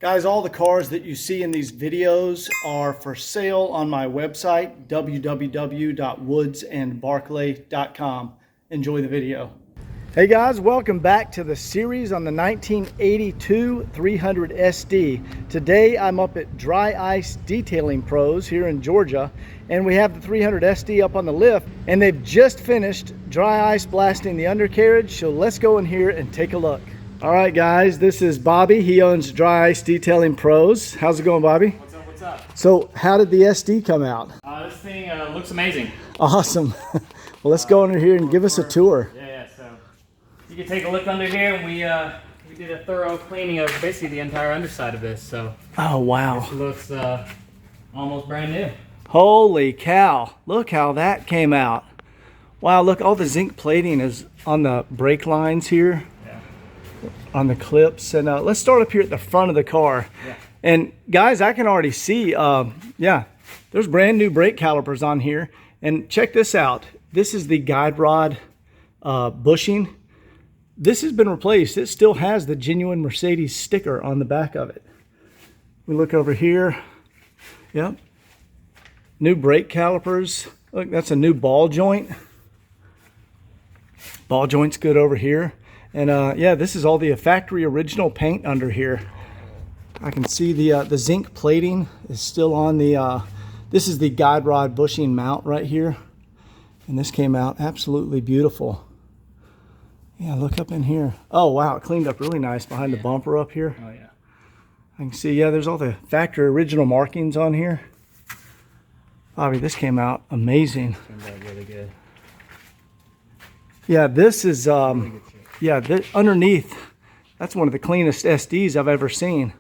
Guys, all the cars that you see in these videos are for sale on my website, www.woodsandbarclay.com. Enjoy the video. Hey guys, welcome back to the series on the 1982 300 SD. Today I'm up at Dry Ice Detailing Pros here in Georgia, and we have the 300 SD up on the lift, and they've just finished dry ice blasting the undercarriage, so let's go in here and take a look. All right guys, this is Bobby. He owns Dry Ice Detailing Pros. How's it going, Bobby? What's up, what's up? So how did the SD come out? This thing looks amazing. Awesome. Well, let's go under here and give us a tour. Yeah, so you can take a look under here, and we did a thorough cleaning of basically the entire underside of this. So Oh, wow. this looks almost brand new. Holy cow. Look how that came out. Wow, look, all the zinc plating is on the brake lines here. On the clips. And let's start up here at the front of the car. Yeah. And guys, I can already see, yeah, there's brand new brake calipers on here. And check this out. This is the guide rod bushing. This has been replaced. It still has the genuine Mercedes sticker on the back of it. We look over here. Yep. New brake calipers. Look, that's a new ball joint. Ball joint's good over here. And yeah, this is all the factory original paint under here. I can see the zinc plating is still on the, this is the guide rod bushing mount right here. And this came out absolutely beautiful. Yeah, look up in here. Oh wow, it cleaned up really nice behind the bumper up here. Oh yeah. I can see, yeah, there's all the factory original markings on here. Bobby, this came out amazing. Turned out really good. Yeah, this is, Really good shape. yeah, underneath, that's one of the cleanest SDs I've ever seen.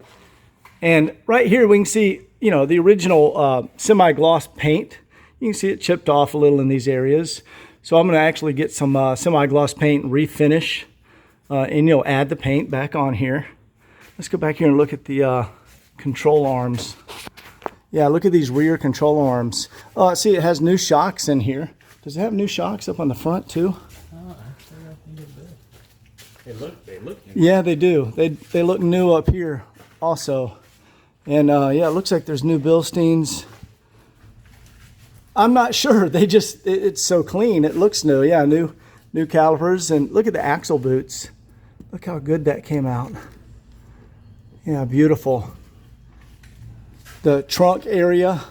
And right here we can see, you know, the original semi-gloss paint. You can see it chipped off a little in these areas. So I'm going to actually get some semi-gloss paint and refinish and, you know, add the paint back on here. Let's go back here and look at the control arms. Yeah, look at these rear control arms. See, it has new shocks in here. Does it have new shocks up on the front too? Actually, I think it does. They look new. Yeah, they do. They look new up here also. And yeah, it looks like there's new Bilsteins. I'm not sure. They just, it's so clean. It looks new. Yeah, new calipers. And look at the axle boots. Look how good that came out. Yeah, beautiful. The trunk area,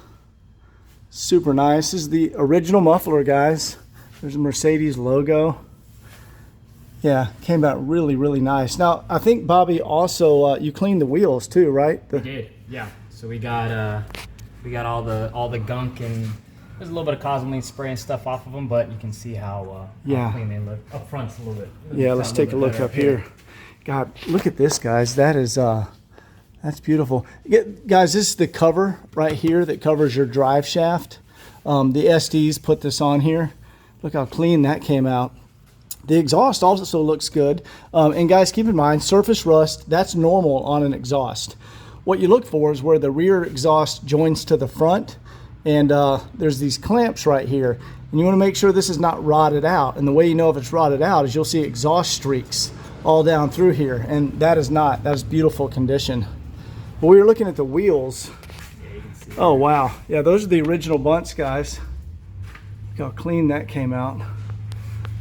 super nice. This is the original muffler, guys. There's a Mercedes logo. Yeah, came out really, really nice. Now, I think, Bobby, also you cleaned the wheels too, right? We did, yeah. So we got all the gunk, and there's a little bit of Cosmoline spray and stuff off of them, but you can see how clean they look. Up front's a little bit. Yeah, let's take a look up here. God, look at this, guys. That is that's beautiful. Guys, this is the cover right here that covers your drive shaft. The SDs put this on here. Look how clean that came out. The exhaust also looks good. And guys, keep in mind, surface rust, that's normal on an exhaust. What you look for is where the rear exhaust joins to the front, and there's these clamps right here. And you want to make sure this is not rotted out. And the way you know if it's rotted out is you'll see exhaust streaks all down through here. And that is not. That is beautiful condition. But we were looking at the wheels. Yeah, you can see. Oh, wow. Yeah, those are the original bunts, guys. Look how clean that came out.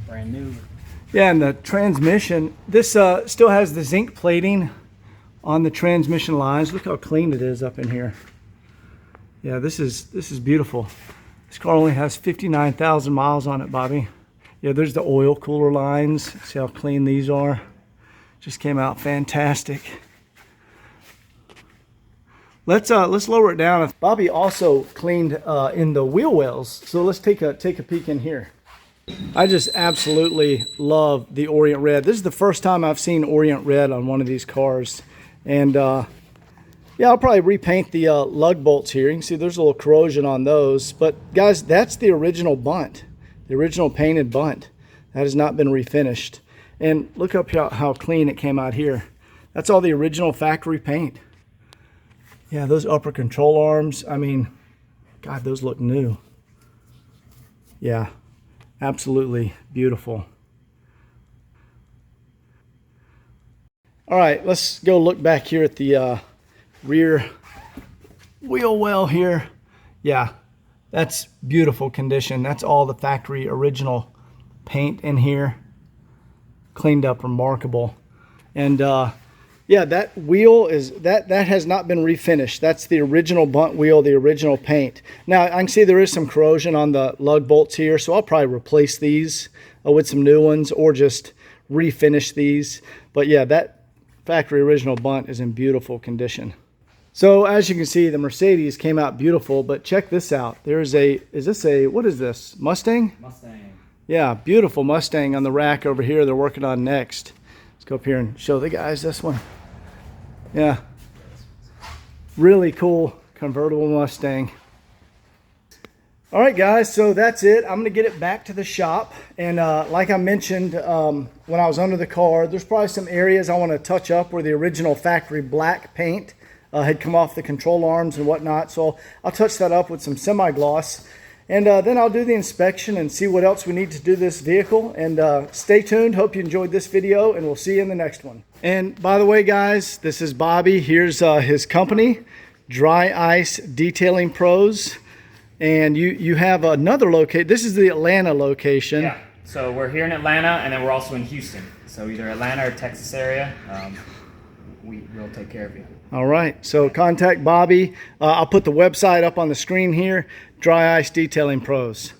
Brand new. Yeah, and the transmission, this still has the zinc plating on the transmission lines. Look how clean it is up in here. Yeah, this is beautiful. This car only has 59,000 miles on it, Bobby. Yeah, there's the oil cooler lines. See how clean these are. Just came out fantastic. Let's lower it down. Bobby also cleaned in the wheel wells, so let's take a peek in here. I just absolutely love the Orient Red. This is the first time I've seen Orient Red on one of these cars. And yeah, I'll probably repaint the lug bolts here. You can see there's a little corrosion on those. But guys, that's the original bunt, the original painted bunt. That has not been refinished. And look up how clean it came out here. That's all the original factory paint. Yeah, those upper control arms, I mean, God, those look new. Yeah. Absolutely beautiful. All right, let's go look back here at the rear wheel well here. Yeah, that's beautiful condition. That's all the factory original paint in here. Cleaned up remarkable. And yeah, that wheel is that has not been refinished. That's the original bunt wheel, the original paint. Now I can see there is some corrosion on the lug bolts here, so I'll probably replace these with some new ones or just refinish these. But yeah, that factory original bunt is in beautiful condition. So as you can see, the Mercedes came out beautiful, but check this out. There's a, what is this? Mustang? Mustang. Yeah, beautiful Mustang on the rack over here they're working on next. Let's go up here and show the guys this one. Yeah, really cool convertible Mustang. All right, guys, so that's it. I'm gonna get it back to the shop. And like I mentioned when I was under the car, there's probably some areas I wanna touch up where the original factory black paint had come off the control arms and whatnot. So I'll touch that up with some semi-gloss. And then I'll do the inspection and see what else we need to do this vehicle. And stay tuned. Hope you enjoyed this video, and we'll see you in the next one. And by the way, guys, this is Bobby. Here's his company, Dry Ice Detailing Pros. And you have another location. This is the Atlanta location. Yeah, so we're here in Atlanta, and then we're also in Houston. So either Atlanta or Texas area, we'll take care of you. All right, so contact Bobby. I'll put the website up on the screen here, Dry Ice Detailing Pros.